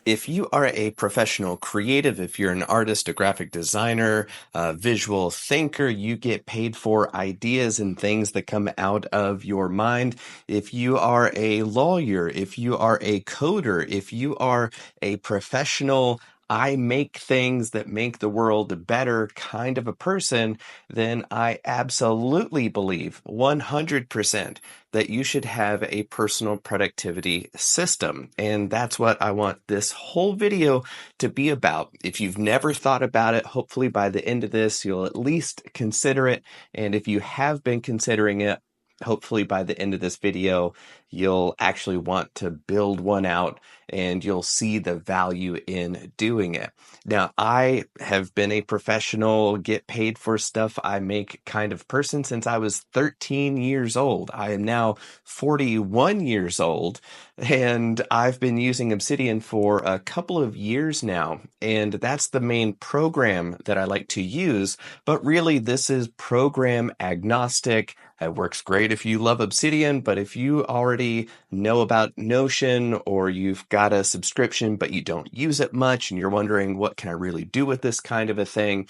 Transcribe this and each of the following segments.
If you are a professional creative, if you're an artist, a graphic designer, a visual thinker, you get paid for ideas and things that come out of your mind. If you are a lawyer, if you are a coder, if you are a professional, I make things that make the world better kind of a person, then I absolutely believe 100% that you should have a personal productivity system. And that's what I want this whole video to be about. If you've never thought about it, hopefully by the end of this, you'll at least consider it. And if you have been considering it, hopefully by the end of this video, you'll actually want to build one out and you'll see the value in doing it. Now, I have been a professional, get paid for stuff I make kind of person since I was 13 years old. I am now 41 years old, and I've been using Obsidian for a couple of years now, and that's the main program that I like to use. But really, this is program agnostic. It works great if you love Obsidian, but if you already know about Notion or you've got a subscription but you don't use it much and you're wondering what can I really do with this kind of a thing,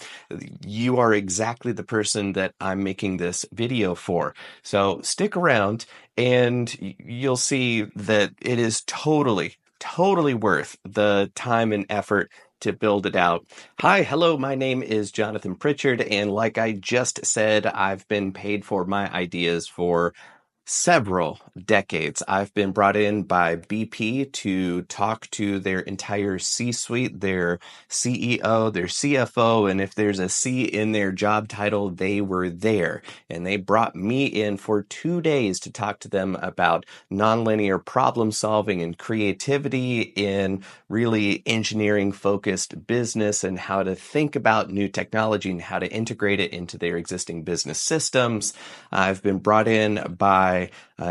you are exactly the person that I'm making this video for. So stick around and you'll see that it is totally worth the time and effort to build it out. Hi, hello, my name is Jonathan Pritchard, and like I just said, I've been paid for my ideas for several decades. I've been brought in by BP to talk to their entire C-suite, their CEO, their CFO, and if there's a C in their job title, they were there. And they brought me in for 2 days to talk to them about nonlinear problem solving and creativity in really engineering-focused business and how to think about new technology and how to integrate it into their existing business systems. I've been brought in by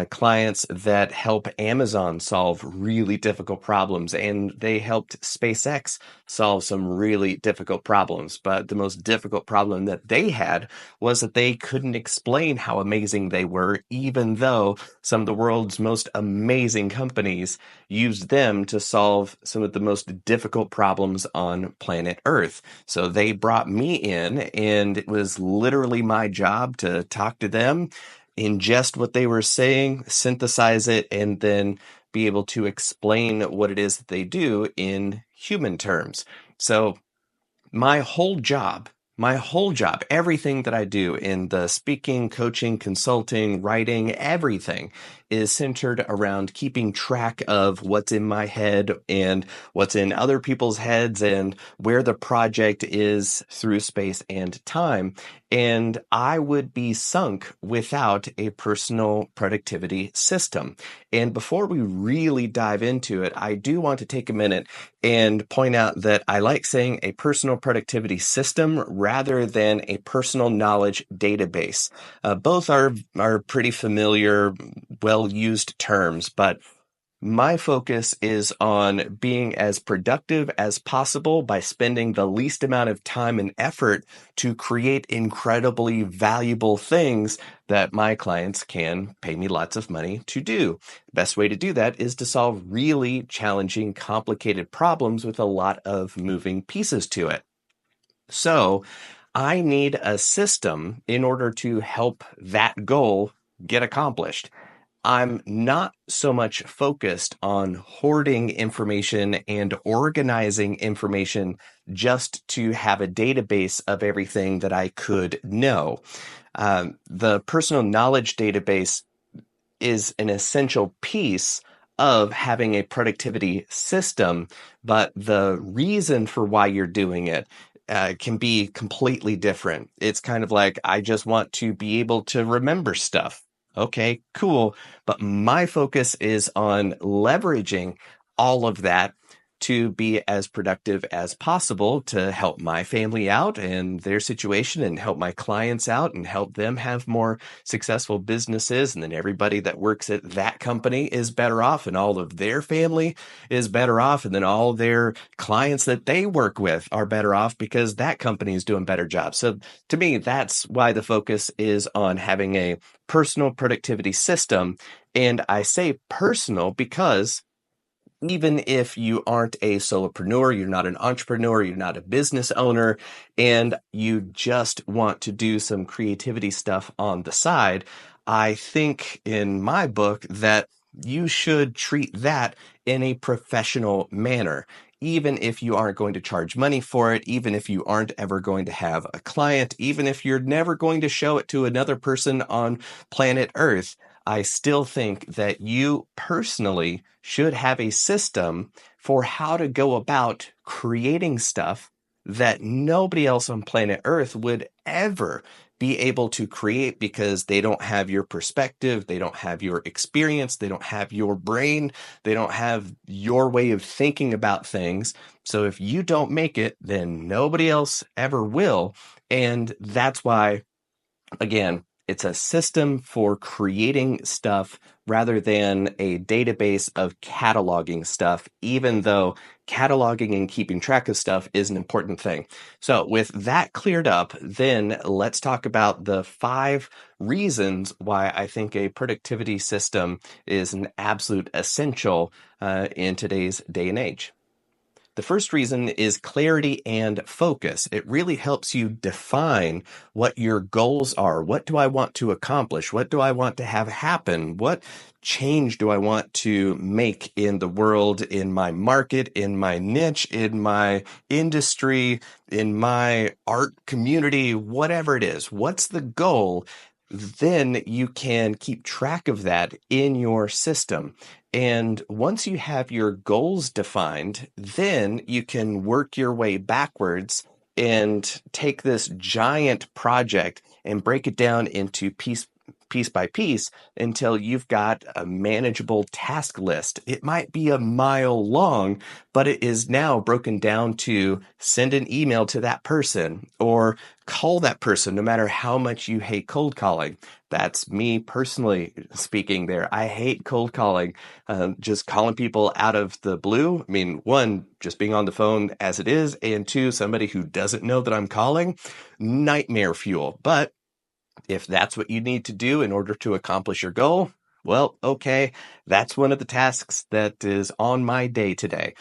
clients that help Amazon solve really difficult problems, and they helped SpaceX solve some really difficult problems. But the most difficult problem that they had was that they couldn't explain how amazing they were, even though some of the world's most amazing companies used them to solve some of the most difficult problems on planet Earth. So they brought me in, and it was literally my job to talk to them, ingest what they were saying, synthesize it, and then be able to explain what it is that they do in human terms. So my whole job, everything that I do in the speaking, coaching, consulting, writing, everything is centered around keeping track of what's in my head and what's in other people's heads and where the project is through space and time. And I would be sunk without a personal productivity system. And before we really dive into it, I do want to take a minute and point out that I like saying a personal productivity system rather than a personal knowledge database. Both are pretty familiar, well-used terms, but my focus is on being as productive as possible by spending the least amount of time and effort to create incredibly valuable things that my clients can pay me lots of money to do. The best way to do that is to solve really challenging, complicated problems with a lot of moving pieces to it. So I need a system in order to help that goal get accomplished. I'm not so much focused on hoarding information and organizing information just to have a database of everything that I could know. The personal knowledge database is an essential piece of having a productivity system, but the reason for why you're doing it can be completely different. It's kind of like, I just want to be able to remember stuff. Okay, cool. But my focus is on leveraging all of that to be as productive as possible to help my family out and their situation and help my clients out and help them have more successful businesses. And then everybody that works at that company is better off and all of their family is better off. And then all their clients that they work with are better off because that company is doing better jobs. So to me, that's why the focus is on having a personal productivity system. And I say personal because even if you aren't a solopreneur, you're not an entrepreneur, you're not a business owner, and you just want to do some creativity stuff on the side, I think in my book that you should treat that in a professional manner. Even if you aren't going to charge money for it, even if you aren't ever going to have a client, even if you're never going to show it to another person on planet Earth, I still think that you personally should have a system for how to go about creating stuff that nobody else on planet Earth would ever be able to create because they don't have your perspective, they don't have your experience, they don't have your brain, they don't have your way of thinking about things. So if you don't make it, then nobody else ever will. And that's why, again, it's a system for creating stuff rather than a database of cataloging stuff, even though cataloging and keeping track of stuff is an important thing. So with that cleared up, then let's talk about the 5 reasons why I think a productivity system is an absolute essential in today's day and age. The first reason is clarity and focus. It really helps you define what your goals are. What do I want to accomplish? What do I want to have happen? What change do I want to make in the world, in my market, in my niche, in my industry, in my art community, whatever it is? What's the goal? Then you can keep track of that in your system. And once you have your goals defined, then you can work your way backwards and take this giant project and break it down into piece by piece until you've got a manageable task list. It might be a mile long, but it is now broken down to send an email to that person or call that person, no matter how much you hate cold calling. That's me personally speaking there. I hate cold calling, just calling people out of the blue. I mean, one, just being on the phone as it is, and two, somebody who doesn't know that I'm calling, nightmare fuel. But if that's what you need to do in order to accomplish your goal, well, okay, that's one of the tasks that is on my day today.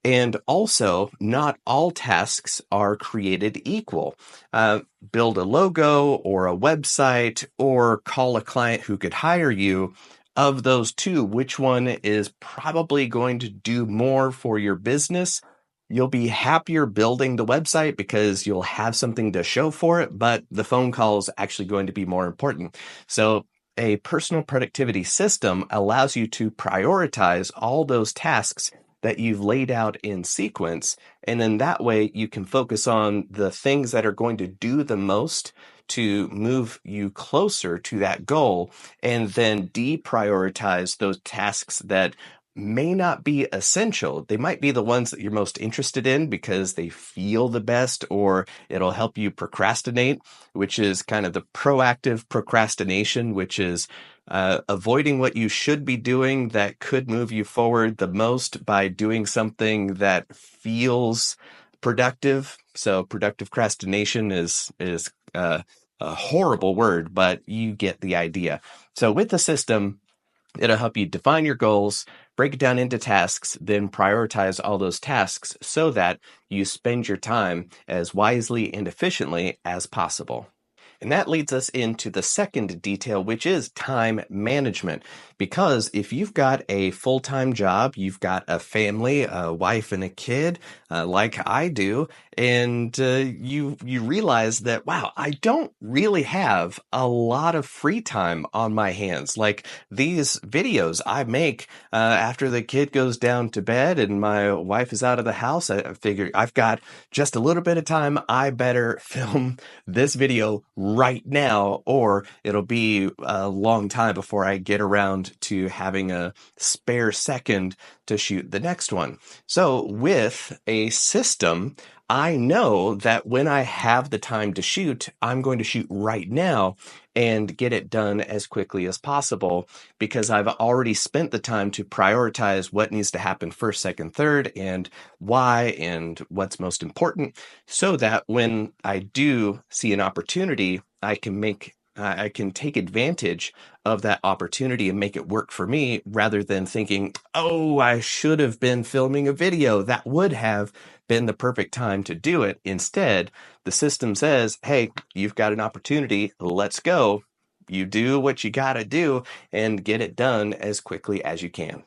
And also, not all tasks are created equal. Build a logo or a website or call a client who could hire you. Of those two, which one is probably going to do more for your business? You'll be happier building the website because you'll have something to show for it, but the phone call is actually going to be more important. So a personal productivity system allows you to prioritize all those tasks that you've laid out in sequence. And then that way you can focus on the things that are going to do the most to move you closer to that goal, and then deprioritize those tasks that may not be essential. They might be the ones that you're most interested in because they feel the best, or it'll help you procrastinate, which is kind of the proactive procrastination, which is avoiding what you should be doing that could move you forward the most by doing something that feels productive. So productive procrastination is a horrible word, but you get the idea. So with the system, it'll help you define your goals, break it down into tasks, then prioritize all those tasks so that you spend your time as wisely and efficiently as possible. And that leads us into the second detail, which is time management. Because if you've got a full-time job, you've got a family, a wife and a kid, like I do, and you realize that, wow, I don't really have a lot of free time on my hands. Like these videos I make after the kid goes down to bed and my wife is out of the house, I figure I've got just a little bit of time. I better film this video right now, or it'll be a long time before I get around to having a spare second to shoot the next one. So with a system, I know that when I have the time to shoot, I'm going to shoot right now and get it done as quickly as possible because I've already spent the time to prioritize what needs to happen first, second, third, and why, and what's most important, so that when I do see an opportunity, I can make I can take advantage of that opportunity and make it work for me rather than thinking, oh, I should have been filming a video. That would have been the perfect time to do it. Instead, the system says, hey, you've got an opportunity. Let's go. You do what you got to do and get it done as quickly as you can.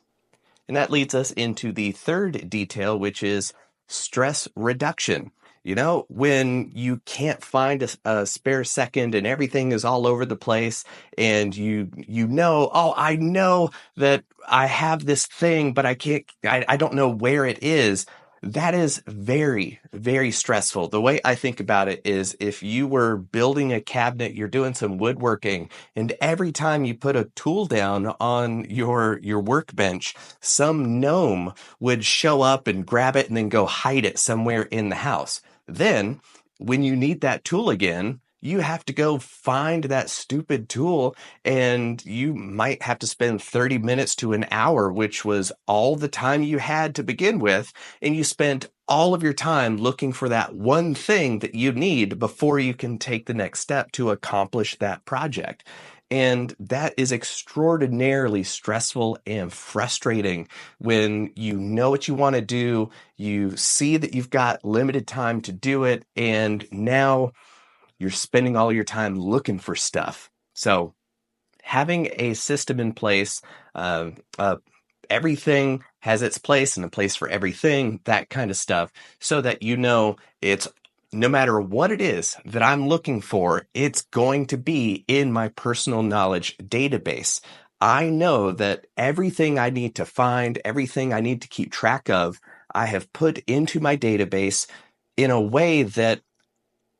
And that leads us into the third detail, which is stress reduction. You know, when you can't find a spare second and everything is all over the place and you know, oh, I know that I have this thing, but I don't know where it is. That is very, very stressful. The way I think about it is if you were building a cabinet, you're doing some woodworking, and every time you put a tool down on your workbench, some gnome would show up and grab it and then go hide it somewhere in the house. Then, when you need that tool again, you have to go find that stupid tool, and you might have to spend 30 minutes to an hour, which was all the time you had to begin with, and you spent all of your time looking for that one thing that you need before you can take the next step to accomplish that project. And that is extraordinarily stressful and frustrating when you know what you want to do, you see that you've got limited time to do it, and now you're spending all your time looking for stuff. So having a system in place, uh, uh, everything has its place and a place for everything, that kind of stuff, so that you know it's no matter what it is that I'm looking for, it's going to be in my personal knowledge database. I know that everything I need to find, everything I need to keep track of, I have put into my database in a way that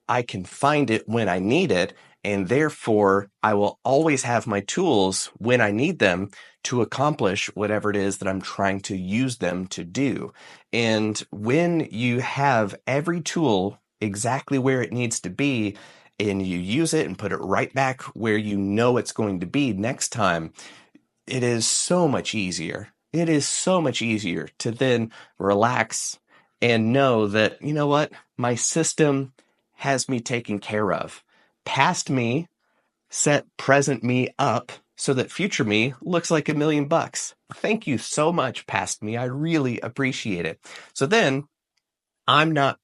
I can find it when I need it, and therefore I will always have my tools when I need them to accomplish whatever it is that I'm trying to use them to do. And when you have every tool exactly where it needs to be, and you use it and put it right back where you know it's going to be next time, it is so much easier. It is so much easier to then relax and know that, you know what, my system has me taken care of. Past me set present me up so that future me looks like $1,000,000. Thank you so much, past me. I really appreciate it. So then I'm not,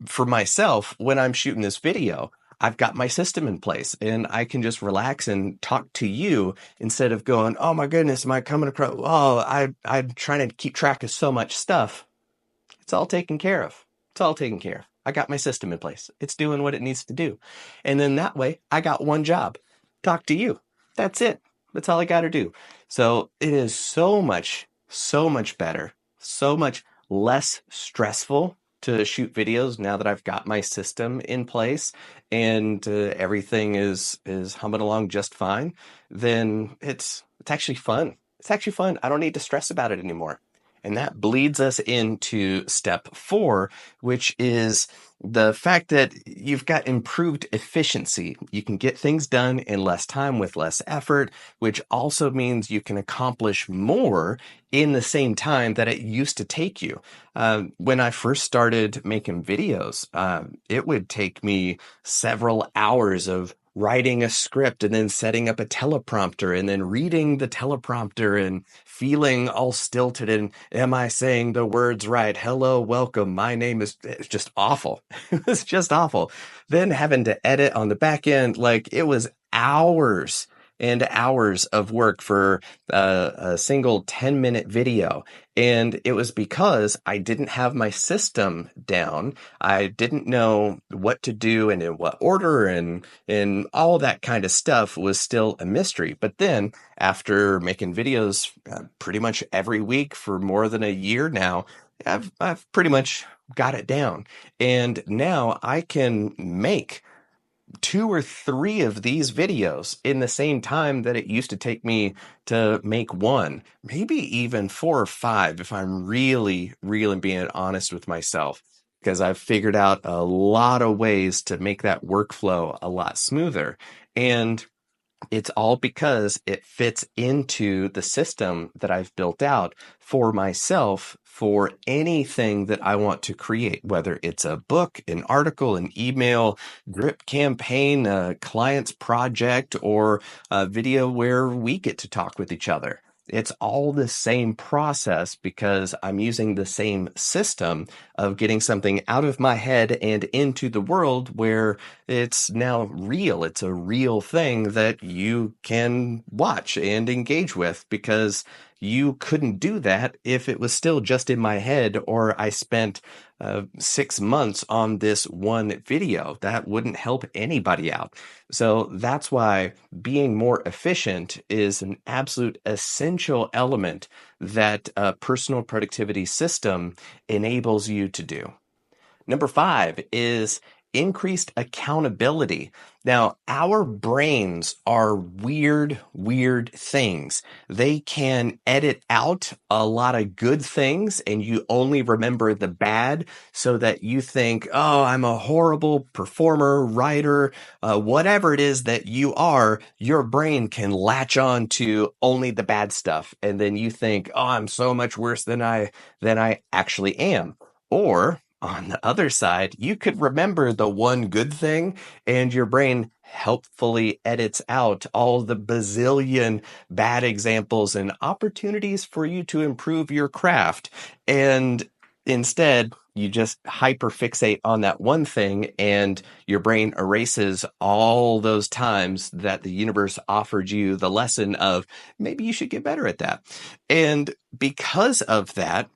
for myself, when I'm shooting this video, I've got my system in place and I can just relax and talk to you instead of going, oh my goodness, am I coming across? Oh, I'm trying to keep track of so much stuff. It's all taken care of. It's all taken care of. I got my system in place. It's doing what it needs to do. And then that way, I got one job. Talk to you. That's it. That's all I got to do. So it is so much better, so much less stressful to shoot videos now that I've got my system in place and everything is humming along just fine. Then it's actually fun. It's actually fun. I don't need to stress about it anymore. And that bleeds us into step 4, which is the fact that you've got improved efficiency. You can get things done in less time with less effort, which also means you can accomplish more in the same time that it used to take you. When I first started making videos, it would take me several hours of writing a script and then setting up a teleprompter and then reading the teleprompter and feeling all stilted and am I saying the words right? Hello, welcome. My name is, it's just awful. It was just awful. Then having to edit on the back end, like it was hours and hours of work for a single 10-minute video. And it was because I didn't have my system down. I didn't know what to do and in what order and all that kind of stuff was still a mystery. But then after making videos pretty much every week for more than a year now, I've pretty much got it down. And now I can make 2 or 3 of these videos in the same time that it used to take me to make one, maybe even 4 or 5 if I'm really, really being honest with myself, because I've figured out a lot of ways to make that workflow a lot smoother. And It's all because it fits into the system that I've built out for myself for anything that I want to create, whether it's a book, an article, an email, drip campaign, a client's project, or a video where we get to talk with each other. It's all the same process because I'm using the same system of getting something out of my head and into the world where it's now real. It's a real thing that you can watch and engage with because you couldn't do that if it was still just in my head or I spent 6 months on this one video. That wouldn't help anybody out. So that's why being more efficient is an absolute essential element that a personal productivity system enables you to do. Number 5 is increased accountability. Now, our brains are weird, weird things. They can edit out a lot of good things and you only remember the bad so that you think, oh, I'm a horrible performer, writer, whatever it is that you are, your brain can latch on to only the bad stuff. And then you think, oh, I'm so much worse than I actually am. Or on the other side, you could remember the one good thing and your brain helpfully edits out all the bazillion bad examples and opportunities for you to improve your craft. And instead, you just hyperfixate on that one thing and your brain erases all those times that the universe offered you the lesson of maybe you should get better at that. And because of that,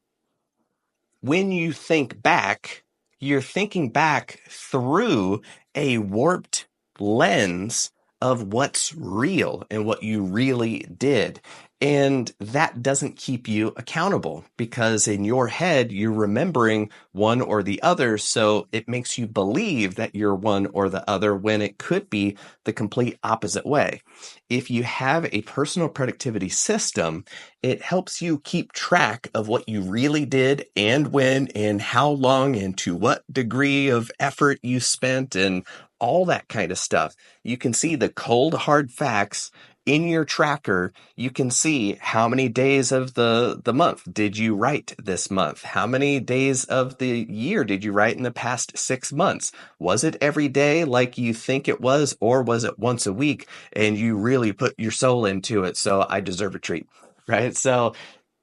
when you think back, you're thinking back through a warped lens of what's real and what you really did. And that doesn't keep you accountable because in your head, you're remembering one or the other. So it makes you believe that you're one or the other when it could be the complete opposite way. If you have a personal productivity system, it helps you keep track of what you really did and when and how long and to what degree of effort you spent and all that kind of stuff. You can see the cold, hard facts in your tracker. You can see how many days of the month did you write this month? How many days of the year did you write in the past 6 months? Was it every day like you think it was, or was it once a week and you really put your soul into it? So I deserve a treat, right? So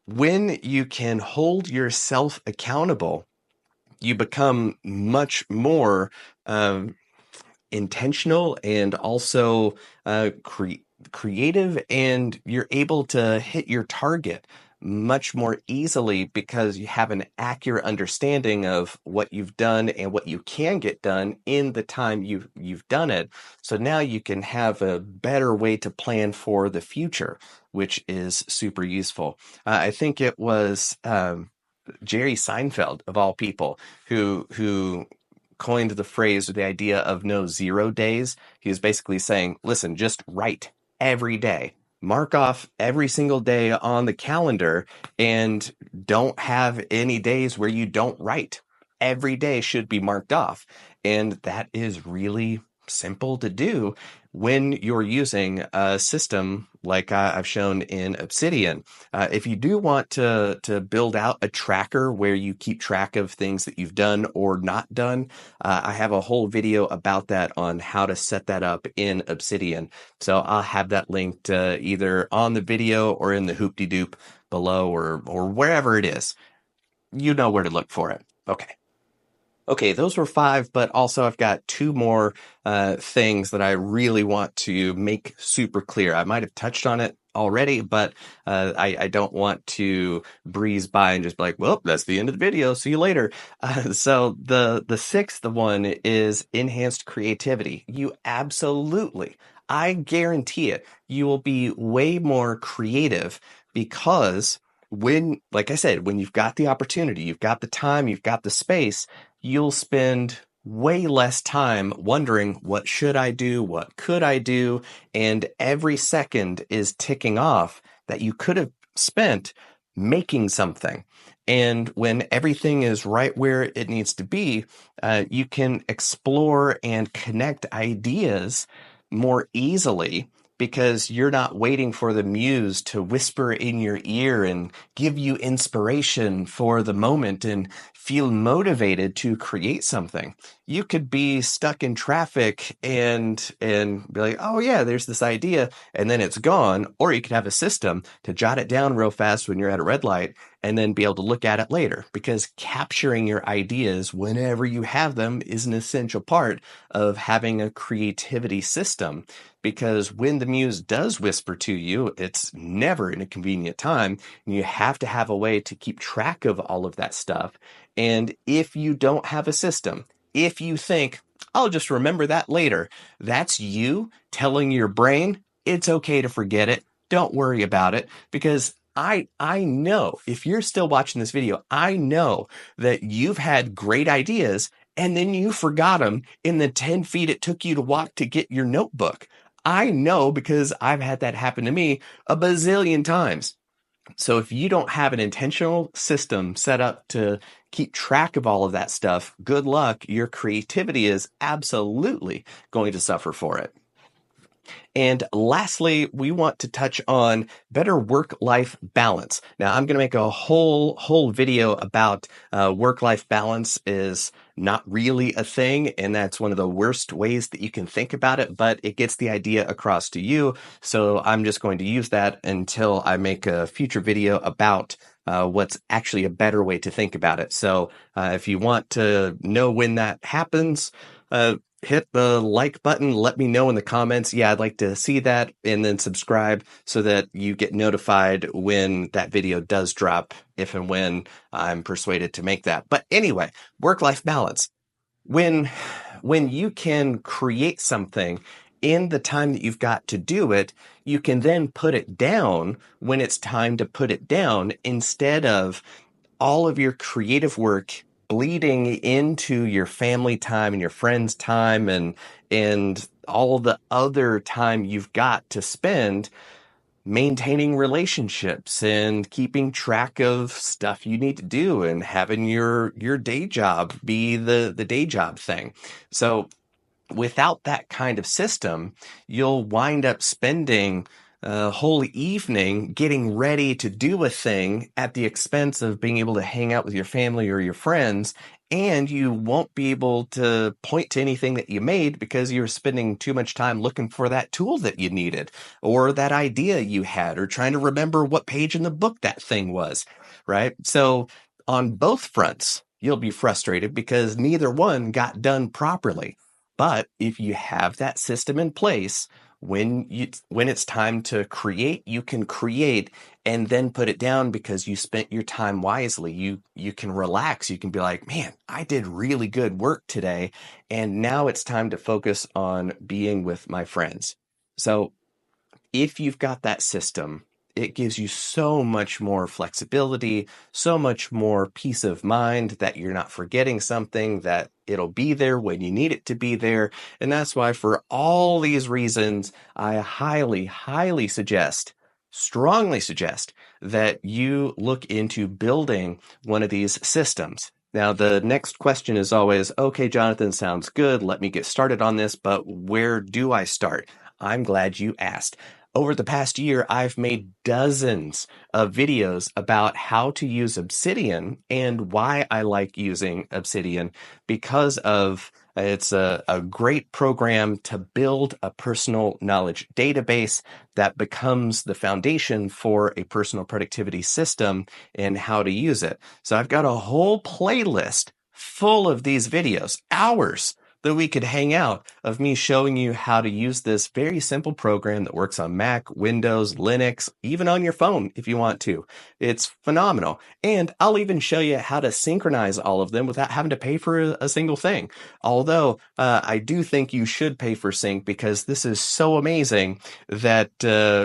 when you can hold yourself accountable, you become much more intentional and also creative, and you're able to hit your target much more easily because you have an accurate understanding of what you've done and what you can get done in the time you've done it. So now you can have a better way to plan for the future, which is super useful. I think it was Jerry Seinfeld, of all people, who coined the phrase or the idea of no 0 days. He was basically saying, listen, just write every day. Mark off every single day on the calendar and don't have any days where you don't write. Every day should be marked off. And that is really simple to do when you're using a system like I've shown in Obsidian. If you do want to build out a tracker where you keep track of things that you've done or not done, I have a whole video about that on how to set that up in Obsidian. So I'll have that linked either on the video or in the hoop-de-doop below or wherever it is. You know where to look for it. Okay, those were 5, but also I've got 2 more things that I really want to make super clear. I might have touched on it already, but I don't want to breeze by and just be like, well, that's the end of the video. See you later. So the 6th one is enhanced creativity. You absolutely, I guarantee it, you will be way more creative because when, like I said, when you've got the opportunity, you've got the time, you've got the space, you'll spend way less time wondering, what should I do? What could I do? And every second is ticking off that you could have spent making something. And when everything is right where it needs to be, you can explore and connect ideas more easily because you're not waiting for the muse to whisper in your ear and give you inspiration for the moment and feel motivated to create something. You could be stuck in traffic and be like, oh yeah, there's this idea, and then it's gone. Or you could have a system to jot it down real fast when you're at a red light and then be able to look at it later, because capturing your ideas whenever you have them is an essential part of having a creativity system. Because when the muse does whisper to you, it's never in a convenient time, and you have to have a way to keep track of all of that stuff. And if you don't have a system, if you think, I'll just remember that later, that's you telling your brain it's okay to forget it. Don't worry about it. Because I know, if you're still watching this video, I know that you've had great ideas and then you forgot them in the 10 feet it took you to walk to get your notebook. I know, because I've had that happen to me a bazillion times. So if you don't have an intentional system set up to keep track of all of that stuff, good luck. Your creativity is absolutely going to suffer for it. And lastly, we want to touch on better work-life balance. Now, I'm going to make a whole video about work-life balance is not really a thing, and that's one of the worst ways that you can think about it, but it gets the idea across to you. So I'm just going to use that until I make a future video about what's actually a better way to think about it. So if you want to know when that happens, hit the like button. Let me know in the comments. Yeah, I'd like to see that, and then subscribe so that you get notified when that video does drop, if and when I'm persuaded to make that. But anyway, work-life balance. When you can create something in the time that you've got to do it, you can then put it down when it's time to put it down, instead of all of your creative work bleeding into your family time and your friends' time and all the other time you've got to spend maintaining relationships and keeping track of stuff you need to do and having your day job be the day job thing. So without that kind of system, you'll wind up spending a whole evening getting ready to do a thing at the expense of being able to hang out with your family or your friends, and you won't be able to point to anything that you made because you were spending too much time looking for that tool that you needed or that idea you had, or trying to remember what page in the book that thing was, right? So on both fronts, you'll be frustrated because neither one got done properly. But if you have that system in place, when it's time to create, you can create and then put it down because you spent your time wisely. You can relax. You can be like, man, I did really good work today, and now it's time to focus on being with my friends. So if you've got that system, it gives you so much more flexibility, so much more peace of mind that you're not forgetting something, that it'll be there when you need it to be there. And that's why, for all these reasons, I highly suggest, strongly suggest, that you look into building one of these systems. Now, the next question is always, okay, Jonathan, sounds good. Let me get started on this, but where do I start? I'm glad you asked. Over the past year, I've made dozens of videos about how to use Obsidian and why I like using Obsidian, because of it's a great program to build a personal knowledge database that becomes the foundation for a personal productivity system and how to use it. So I've got a whole playlist full of these videos, hours that we could hang out, of me showing you how to use this very simple program that works on Mac, Windows, Linux, even on your phone if you want to. It's phenomenal. And I'll even show you how to synchronize all of them without having to pay for a single thing. Although I do think you should pay for sync, because this is so amazing that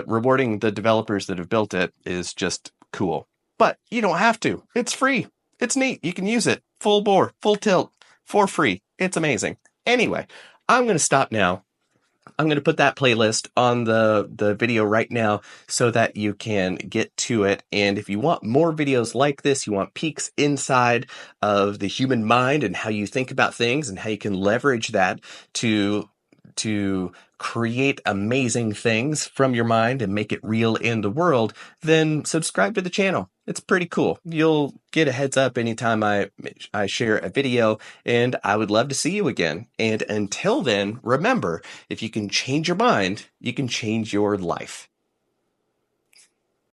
rewarding the developers that have built it is just cool. But you don't have to. It's free. It's neat. You can use it full bore, full tilt, for free. It's amazing. Anyway, I'm going to stop now. I'm going to put that playlist on the video right now so that you can get to it. And if you want more videos like this, you want peeks inside of the human mind and how you think about things and how you can leverage that to want to create amazing things from your mind and make it real in the world, then subscribe to the channel. It's pretty cool. You'll get a heads up anytime I share a video, and I would love to see you again. And until then, remember, if you can change your mind, you can change your life.